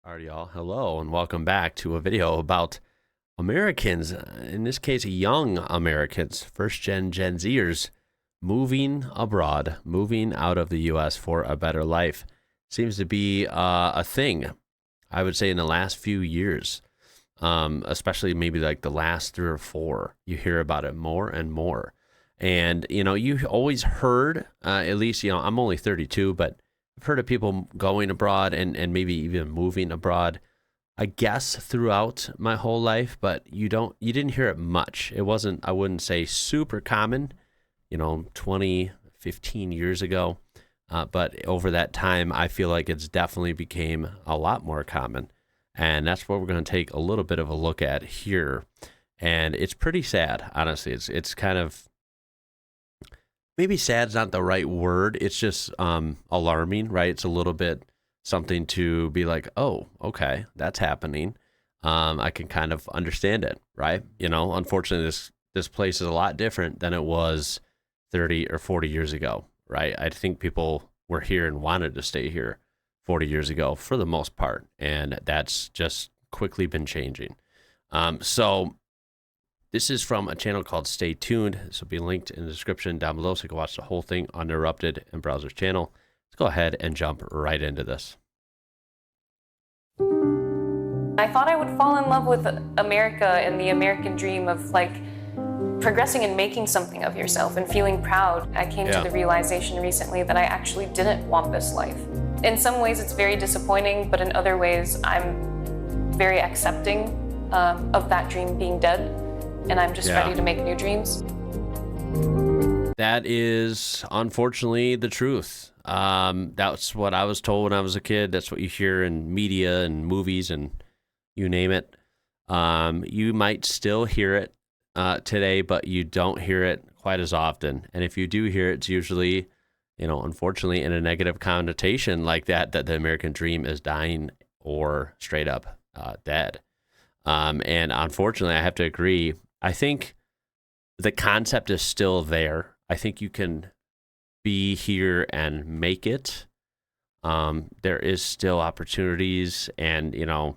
Alright, y'all. Hello and welcome back to a video about Americans, in this case, young Americans, Gen Zers, moving abroad, moving out of the U.S. for a better life. Seems to be a thing, I would say, in the last few years, especially maybe like the last 3 or 4. You hear about it more and more. And, you know, you always heard, at least, you know, I'm only 32, but I've heard of people going abroad and maybe even moving abroad, I guess, throughout my whole life, but you didn't hear it much. It wasn't, I wouldn't say super common, you know, 20, 15 years ago. But over that time, I feel like it's definitely became a lot more common. And that's what we're going to take a little bit of a look at here. And it's pretty sad, honestly. It's kind of, maybe sad's not the right word. It's just alarming, right? It's a little bit something to be like, oh, okay, that's happening. I can kind of understand it, right? You know, unfortunately, this place is a lot different than it was 30 or 40 years ago, right? I think people were here and wanted to stay here 40 years ago for the most part, and that's just quickly been changing. So this is from a channel called Stay Tuned. This will be linked in the description down below so you can watch the whole thing uninterrupted in Browser's channel. Let's go ahead and jump right into this. I thought I would fall in love with America and the American dream of like progressing and making something of yourself and feeling proud. I came to the realization recently that I actually didn't want this life. In some ways it's very disappointing, but in other ways I'm very accepting of that dream being dead. And I'm just ready to make new dreams. That is unfortunately the truth. That's what I was told when I was a kid. That's what you hear in media and movies and you name it. You might still hear it today, but you don't hear it quite as often. And if you do hear it, it's usually, you know, unfortunately in a negative connotation like that the American dream is dying or straight up dead. And unfortunately, I have to agree. I think the concept is still there. I think you can be here and make it. There is still opportunities and, you know,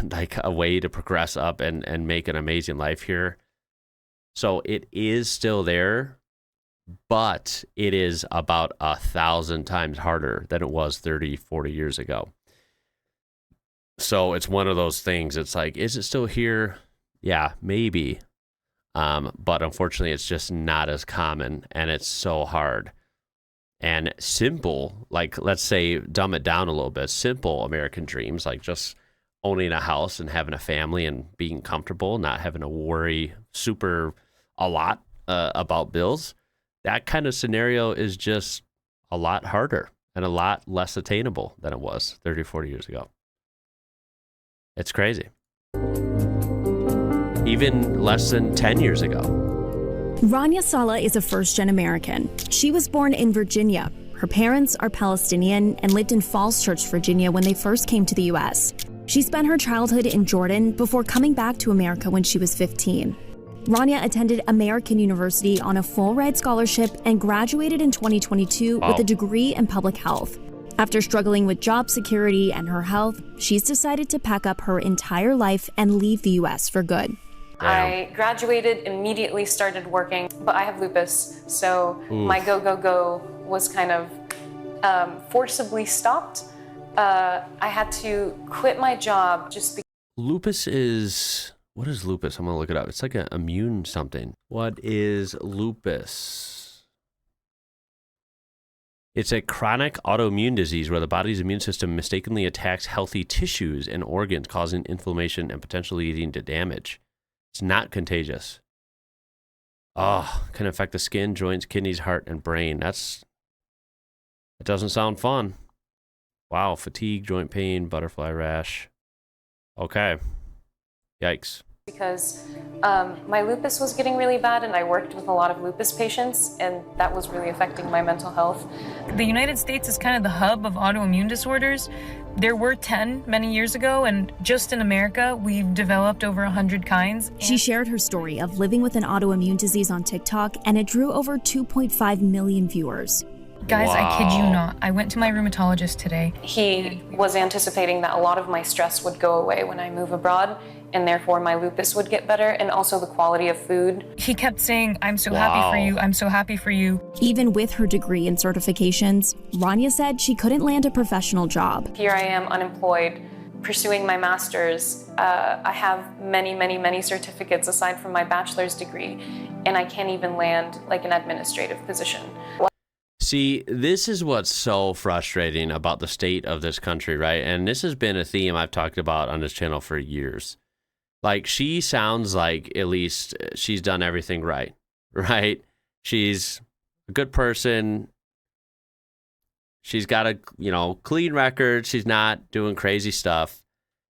like a way to progress up and make an amazing life here. So it is still there, but it is about 1,000 times harder than it was 30, 40 years ago. So it's one of those things. It's like, is it still here? Yeah, maybe. But unfortunately, it's just not as common, and it's so hard. And simple, like, let's say, dumb it down a little bit, simple American dreams, like just owning a house and having a family and being comfortable, not having to worry a lot about bills. That kind of scenario is just a lot harder and a lot less attainable than it was 30, 40 years ago. It's crazy. Even less than 10 years ago. Rania Sala is a first-gen American. She was born in Virginia. Her parents are Palestinian and lived in Falls Church, Virginia when they first came to the U.S. She spent her childhood in Jordan before coming back to America when she was 15. Rania attended American University on a full-ride scholarship and graduated in 2022 with a degree in public health. After struggling with job security and her health, she's decided to pack up her entire life and leave the U.S. for good. I graduated, immediately started working, but I have lupus, so my go was kind of forcibly stopped. I had to quit my job just because. Lupus is, what is lupus? I'm gonna look it up. It's like an immune something. What is lupus? It's a chronic autoimmune disease where the body's immune system mistakenly attacks healthy tissues and organs, causing inflammation and potentially leading to damage. It's not contagious. Oh, can affect the skin, joints, kidneys, heart, and brain. It doesn't sound fun. Wow, fatigue, joint pain, butterfly rash. Okay. Yikes. Because my lupus was getting really bad and I worked with a lot of lupus patients and that was really affecting my mental health. The United States is kind of the hub of autoimmune disorders. There were 10 many years ago, and just in America, we've developed over 100 kinds. She shared her story of living with an autoimmune disease on TikTok, and it drew over 2.5 million viewers. Guys, Wow. I kid you not. I went to my rheumatologist today. He was anticipating that a lot of my stress would go away when I move abroad, and therefore my lupus would get better, and also the quality of food. He kept saying, I'm so happy for you, I'm so happy for you. Even with her degree and certifications, Rania said she couldn't land a professional job. Here I am unemployed, pursuing my master's. I have many certificates aside from my bachelor's degree, and I can't even land like an administrative position. See, this is what's so frustrating about the state of this country, right? And this has been a theme I've talked about on this channel for years. Like, she sounds like at least she's done everything right, right? She's a good person. She's got a, clean record. She's not doing crazy stuff.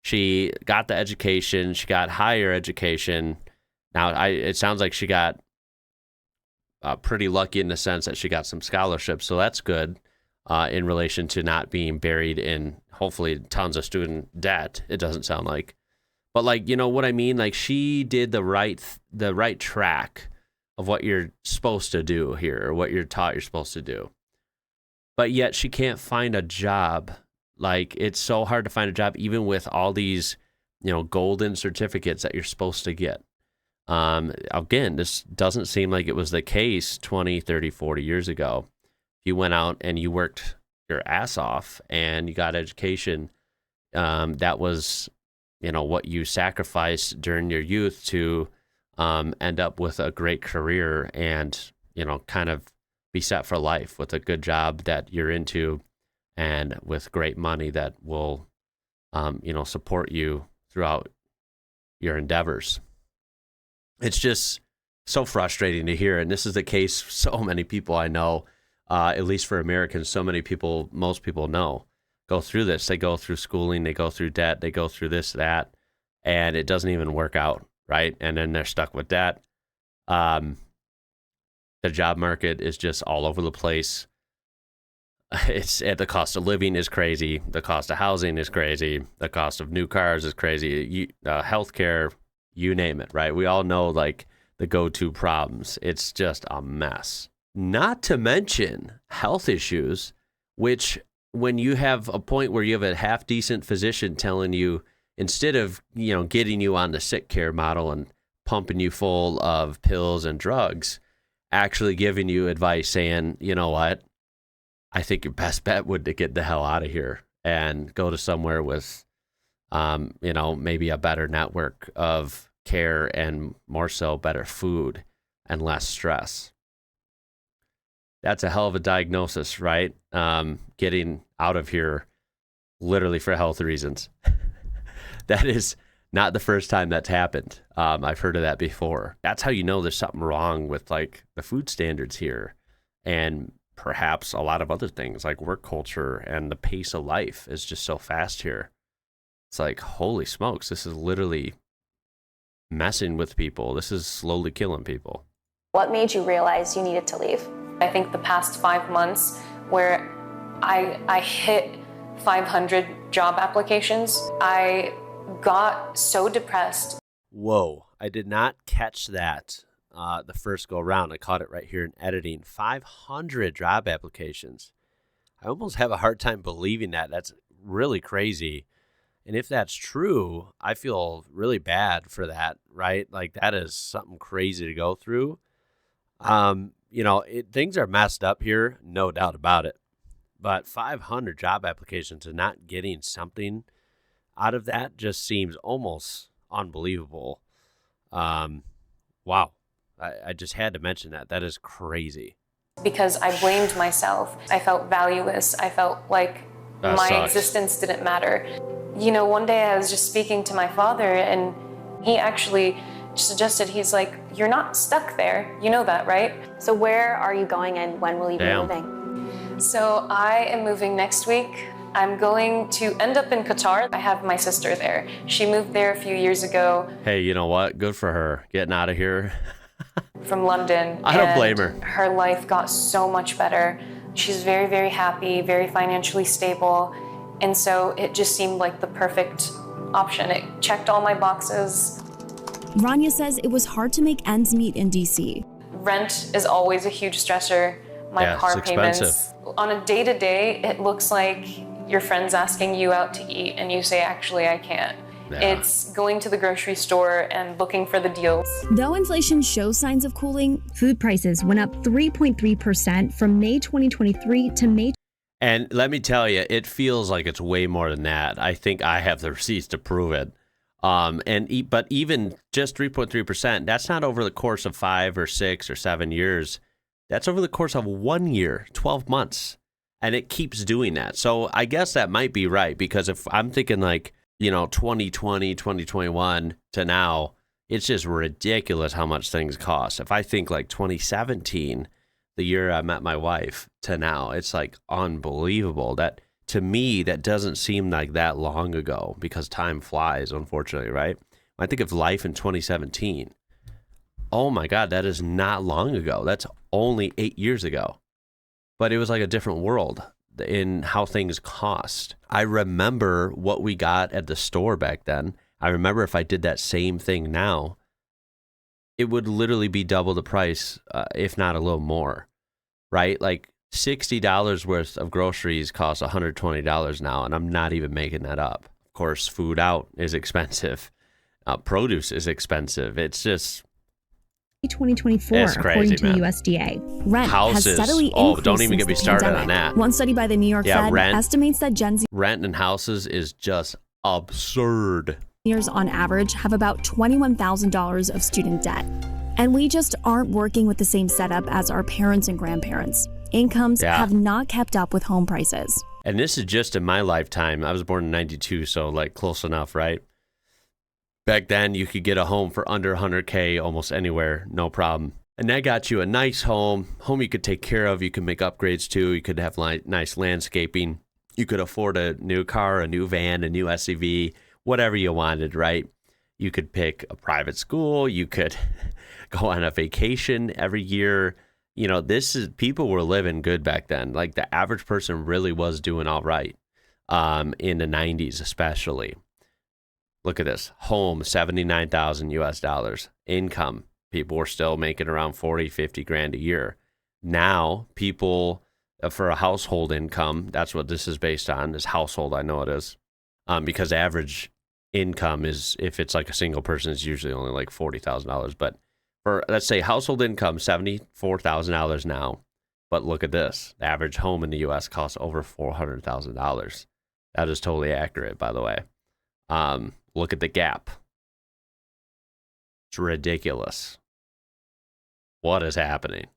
She got the education. She got higher education. Now, it sounds like she got pretty lucky in the sense that she got some scholarships, so that's good in relation to not being buried in, hopefully, tons of student debt, it doesn't sound like. But, like, you know what I mean? Like, she did the right track of what you're supposed to do here, or what you're taught you're supposed to do. But yet she can't find a job. Like, it's so hard to find a job, even with all these, golden certificates that you're supposed to get. Again, this doesn't seem like it was the case 20, 30, 40 years ago. You went out and you worked your ass off and you got education. That was, what you sacrificed during your youth to end up with a great career and, kind of be set for life with a good job that you're into and with great money that will, support you throughout your endeavors. It's just so frustrating to hear. And this is the case for so many people I know, at least for Americans, most people know, go through this. They go through schooling, they go through debt, they go through this, that, and it doesn't even work out, right? And then they're stuck with debt. The job market is just all over the place. The cost of living is crazy. The cost of housing is crazy. The cost of new cars is crazy. Healthcare, you name it, right? We all know, like, the go-to problems. It's just a mess. Not to mention health issues, which when you have a point where you have a half-decent physician telling you, instead of, getting you on the sick care model and pumping you full of pills and drugs, actually giving you advice saying, you know what, I think your best bet would to get the hell out of here and go to somewhere with, maybe a better network of care and more so better food and less stress. That's a hell of a diagnosis, right? Getting out of here literally for health reasons. That is not the first time that's happened. I've heard of that before. That's how you know there's something wrong with, like, the food standards here and perhaps a lot of other things like work culture, and the pace of life is just so fast here. It's like, holy smokes, this is literally messing with people. This is slowly killing people. What made you realize you needed to leave? I think the past 5 months where I hit 500 job applications, I got so depressed. Whoa, I did not catch that the first go around. I caught it right here in editing. 500 job applications. I almost have a hard time believing that. That's really crazy. And if that's true, I feel really bad for that, right? Like, that is something crazy to go through. Things are messed up here, no doubt about it. But 500 job applications and not getting something out of that just seems almost unbelievable. Wow. I just had to mention that. That is crazy. Because I blamed myself. I felt valueless. I felt like my existence didn't matter. One day I was just speaking to my father, and he actually suggested, he's like, you're not stuck there. You know that, right? So where are you going, and when will you be moving? So I am moving next week. I'm going to end up in Qatar. I have my sister there. She moved there a few years ago. Hey, you know what? Good for her. Getting out of here. From London. I don't blame her. Her life got so much better. She's very, very happy, very financially stable. And so it just seemed like the perfect option. It checked all my boxes. Rania says it was hard to make ends meet in DC. Rent is always a huge stressor. My car payments, On a day-to-day, it looks like your friend's asking you out to eat and you say, actually, I can't. Yeah. It's going to the grocery store and looking for the deals. Though inflation shows signs of cooling, food prices went up 3.3% from May 2023 to May. And let me tell you, it feels like it's way more than that. I think I have the receipts to prove it. But even just 3.3%, that's not over the course of 5 or 6 or 7 years. That's over the course of 1 year, 12 months. And it keeps doing that. So I guess that might be right, because if I'm thinking like, 2020, 2021 to now, it's just ridiculous how much things cost. If I think like 2017, the year I met my wife, to now, it's like unbelievable. That, to me, that doesn't seem like that long ago, because time flies, unfortunately, right? I think of life in 2017. Oh my God, that is not long ago. That's only 8 years ago. But it was like a different world in how things cost. I remember what we got at the store back then. I remember if I did that same thing now, it would literally be double the price, if not a little more, right? Like $60 worth of groceries cost $120 now, and I'm not even making that up. Of course, food out is expensive. Produce is expensive. It's just... 2024, it's crazy, according to the USDA. Rent Houses. has steadily increased don't even since get me the started pandemic. on that. One study by the New York Fed estimates that Gen Z rent and houses is just absurd. Years on average have about $21,000 of student debt. And we just aren't working with the same setup as our parents and grandparents. Incomes have not kept up with home prices. And this is just in my lifetime. I was born in 92, so like close enough, right? Back then, you could get a home for under $100K almost anywhere, no problem. And that got you a nice home you could take care of, you could make upgrades to, you could have nice landscaping, you could afford a new car, a new van, a new SUV, whatever you wanted, right? You could pick a private school, you could go on a vacation every year. People were living good back then. Like the average person really was doing all right, in the 90s especially. Look at this. Home, $79,000 US. Income, people were still making around 40, 50 grand a year. Now, people, for a household income, that's what this is based on, is household, I know it is. Because average income is, if it's like a single person, is usually only like $40,000. But for, let's say, household income, $74,000 now. But look at this. The average home in the U.S. costs over $400,000. That is totally accurate, by the way. Look at the gap. It's ridiculous. What is happening?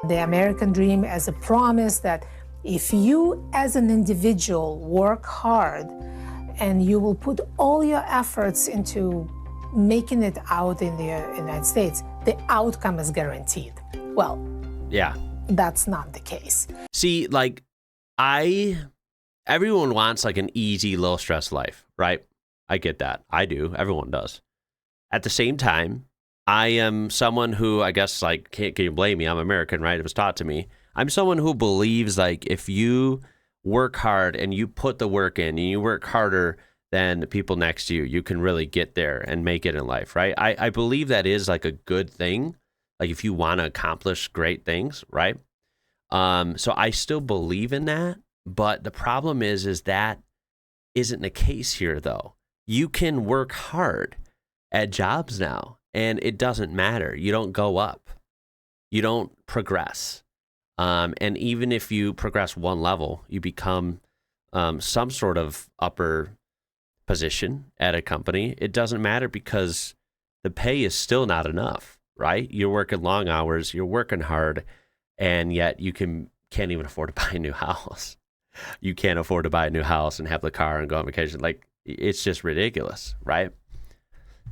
The American dream as a promise that if you as an individual work hard and you will put all your efforts into making it out in the United States, the outcome is guaranteed. Well, yeah, that's not the case. See, like, everyone wants like an easy, low stress life, right? I get that. I do. Everyone does. At the same time, I am someone who, I guess, like, can you blame me? I'm American, right? It was taught to me. I'm someone who believes, like, if you work hard and you put the work in and you work harder than the people next to you, you can really get there and make it in life, right? I believe that is like a good thing. Like if you want to accomplish great things, right? So I still believe in that. But the problem is that isn't the case here, though. You can work hard at jobs now, and it doesn't matter. You don't go up. You don't progress. And even if you progress one level, you become some sort of upper position at a company. It doesn't matter because the pay is still not enough, right? You're working long hours, you're working hard, and yet you can't even afford to buy a new house. You can't afford to buy a new house and have the car and go on vacation. Like, it's just ridiculous, right?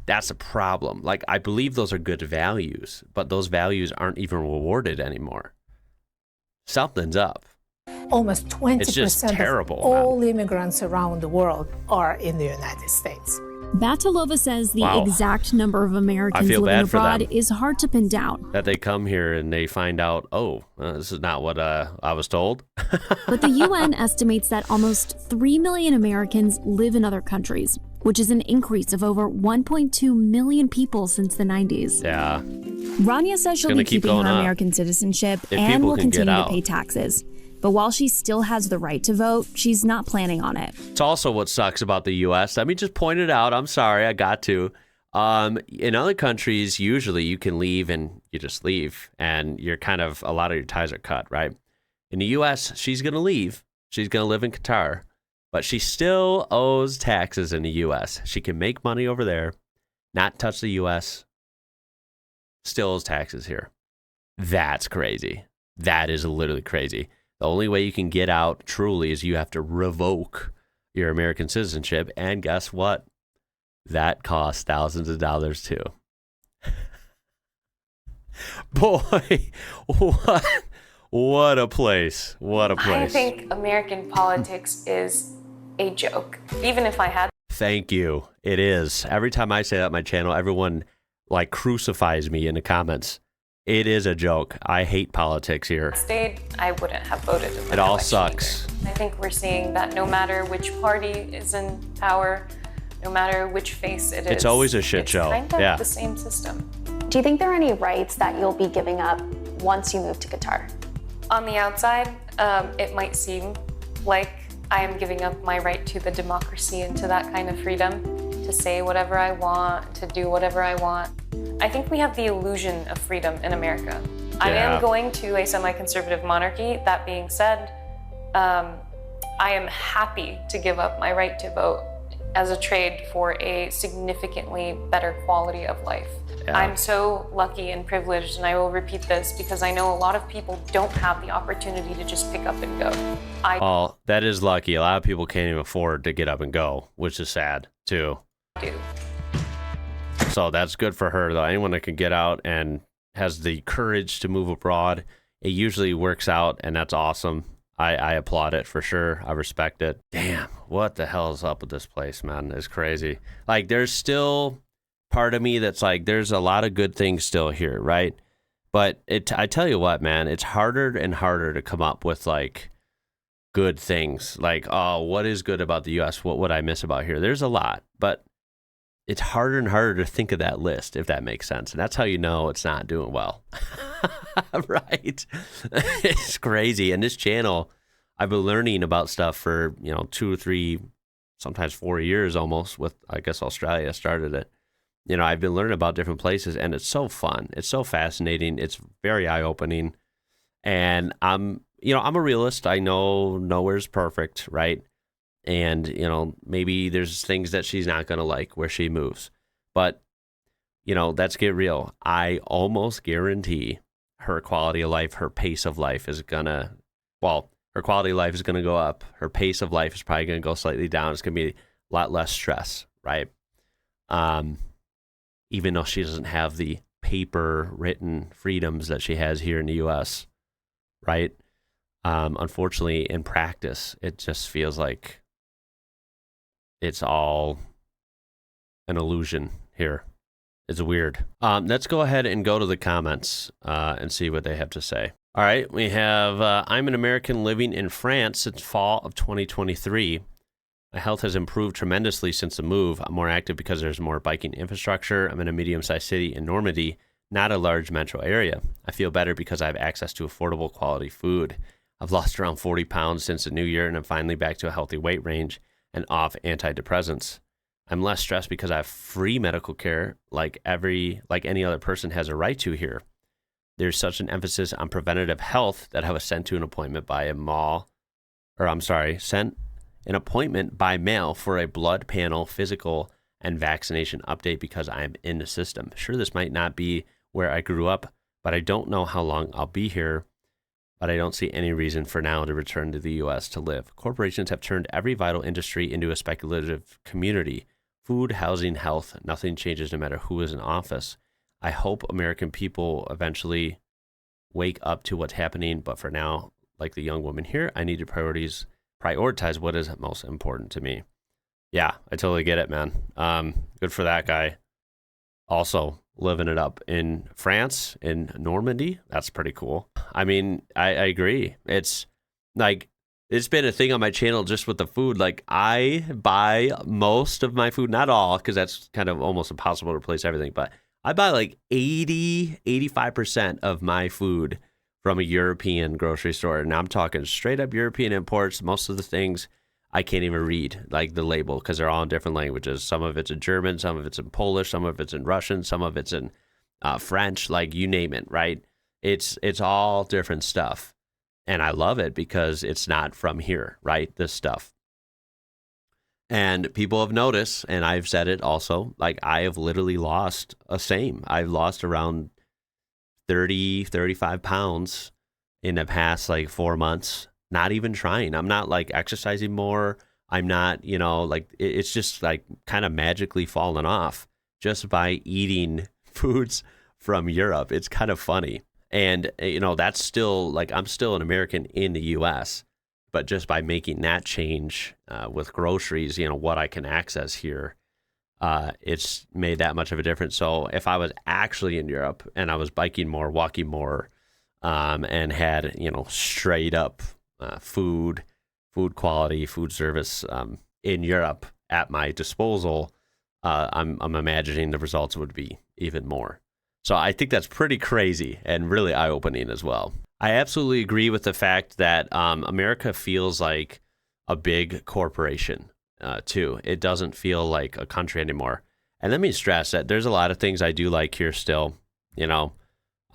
That's a problem. Like, I believe those are good values, but those values aren't even rewarded anymore. Something's up. Almost 20% terrible, of all immigrants around the world are in the United States. Batalova says the exact number of Americans living abroad is hard to pin down. That they come here and they find out, this is not what I was told. But the UN estimates that almost 3 million Americans live in other countries, which is an increase of over 1.2 million people since the 90s. Yeah. Rania says she'll be keeping her American citizenship and will continue to pay taxes. But while she still has the right to vote, she's not planning on it. It's also what sucks about the U.S. Let me just point it out. I'm sorry, I got to. In other countries, usually you can leave and you just leave, and you're kind of, a lot of your ties are cut, right? In the U.S., she's going to leave. She's going to live in Qatar, but she still owes taxes in the U.S. She can make money over there, not touch the U.S., still owes taxes here. That's crazy. That is literally crazy. The only way you can get out truly is you have to revoke your American citizenship. And guess what? That costs thousands of dollars too. Boy, what a place. What a place. I think American politics is a joke. Even if I had... Thank you. It is. Every time I say that on my channel, everyone like crucifies me in the comments. It is a joke. I hate politics here. Stayed, I wouldn't have voted in It all sucks. Either. I think we're seeing that no matter which party is in power, no matter which face it is, it's always a shit show. It's kind of the same system. Do you think there are any rights that you'll be giving up once you move to Qatar? On the outside, it might seem like I am giving up my right to the democracy and to that kind of freedom, to say whatever I want, to do whatever I want. I think we have the illusion of freedom in America. Yeah. I am going to a semi-conservative monarchy. That being said, I am happy to give up my right to vote as a trade for a significantly better quality of life. Yeah. I'm so lucky and privileged, and I will repeat this because I know a lot of people don't have the opportunity to just pick up and go. Oh, that is lucky. A lot of people can't even afford to get up and go, which is sad too. I do. So that's good for her, though. Anyone that can get out and has the courage to move abroad, it usually works out, and that's awesome. I applaud it for sure. I respect it. Damn, what the hell is up with this place, man? It's crazy. Like, there's still part of me that's like, there's a lot of good things still here, right? But I tell you what, man, it's harder and harder to come up with, like, good things. Like, oh, what is good about the U.S.? What would I miss about here? There's a lot, but it's harder and harder to think of that list, if that makes sense. And that's how you know it's not doing well. Right? It's crazy. And this channel, I've been learning about stuff for, 2 or 3, sometimes 4 years almost with, I guess, Australia started it. I've been learning about different places, and it's so fun. It's so fascinating. It's very eye-opening. And I'm a realist. I know nowhere's perfect, right? And, maybe there's things that she's not going to like where she moves. But, let's get real. I almost guarantee her quality of life, her pace of life is going to, her quality of life is going to go up. Her pace of life is probably going to go slightly down. It's going to be a lot less stress, right? Even though she doesn't have the paper written freedoms that she has here in the U.S., right? Unfortunately, in practice, it just feels like it's all an illusion here. It's weird. Let's go ahead and go to the comments and see what they have to say. All right, we have, I'm an American living in France since fall of 2023. My health has improved tremendously since the move. I'm more active because there's more biking infrastructure. I'm in a medium-sized city in Normandy, not a large metro area. I feel better because I have access to affordable quality food. I've lost around 40 pounds since the new year, and I'm finally back to a healthy weight range and off antidepressants. I'm less stressed because I have free medical care like any other person has a right to here. There's such an emphasis on preventative health that I was sent an appointment by mail for a blood panel, physical, and vaccination update because I'm in the system. Sure, this might not be where I grew up, but I don't know how long I'll be here. But I don't see any reason for now to return to the U.S. to live. Corporations have turned every vital industry into a speculative community. Food, housing, health, nothing changes no matter who is in office. I hope American people eventually wake up to what's happening, but for now, like the young woman here, I need to prioritize what is most important to me. Yeah, I totally get it, man. Good for that guy. Also, living it up in France, in Normandy. That's pretty cool. I mean, I agree. It's like, it's been a thing on my channel just with the food. Like, I buy most of my food, not all, because that's kind of almost impossible to replace everything, but I buy like 85% of my food from a European grocery store. And I'm talking straight up European imports. Most of the things I can't even read, like the label, because they're all in different languages. Some of it's in German, some of it's in Polish, some of it's in Russian, some of it's in French, like you name it, right? It's all different stuff. And I love it because it's not from here, right? This stuff. And people have noticed, and I've said it also, like I have literally lost I've lost around 30, 35 pounds in the past like 4 months, not even trying. I'm not like exercising more. I'm not, like it's just like kind of magically fallen off just by eating foods from Europe. It's kind of funny. And, that's still like I'm still an American in the US, but just by making that change with groceries, what I can access here, it's made that much of a difference. So if I was actually in Europe and I was biking more, walking more, and had, straight up food quality, food service in Europe at my disposal, I'm imagining the results would be even more. So I think that's pretty crazy and really eye-opening as well. I absolutely agree with the fact that America feels like a big corporation too. It doesn't feel like a country anymore. And let me stress that there's a lot of things I do like here still.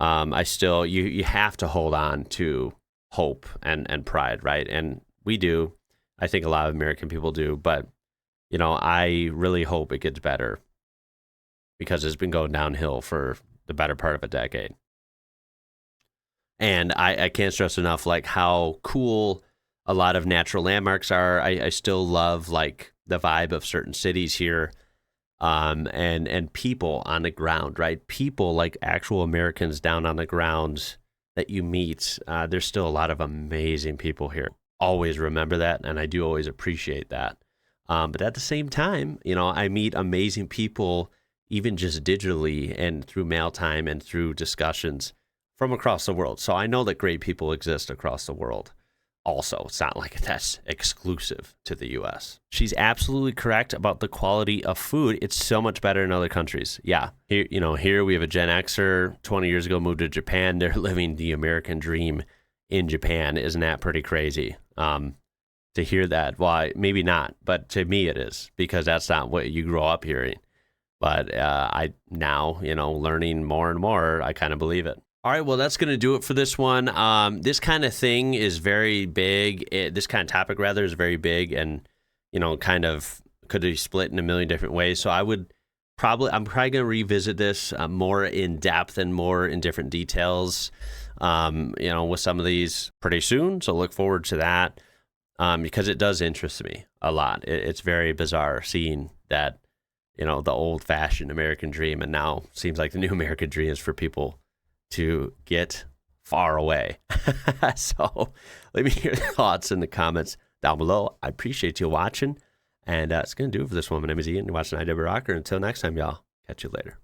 I still, you have to hold on to hope and pride, right? And we do. I think a lot of American people do. But, I really hope it gets better because it's been going downhill for the better part of a decade. And I can't stress enough like how cool a lot of natural landmarks are. I still love like the vibe of certain cities here, and people on the ground, right? People like actual Americans down on the ground that you meet. There's still a lot of amazing people here. Always remember that, and I do always appreciate that. But at the same time, I meet amazing people even just digitally and through mail time and through discussions from across the world. So I know that great people exist across the world. Also, it's not like that's exclusive to the US. She's absolutely correct about the quality of food. It's so much better in other countries. Yeah. Here we have a Gen Xer 20 years ago moved to Japan. They're living the American dream in Japan. Isn't that pretty crazy? To hear that, well, maybe not, but to me it is, because that's not what you grow up hearing. But I now, learning more and more, I kind of believe it. All right, well, that's going to do it for this one. This kind of thing is very big. This kind of topic, rather, is very big and, kind of could be split in a million different ways. So I'm probably going to revisit this more in depth and more in different details, with some of these pretty soon. So look forward to that because it does interest me a lot. It's very bizarre seeing that, the old-fashioned American dream, and now seems like the new American dream is for people to get far away. So let me hear your thoughts in the comments down below. I appreciate you watching, and that's going to do it for this one. My name is Ian. You're watching IWrocker. Until next time, y'all. Catch you later.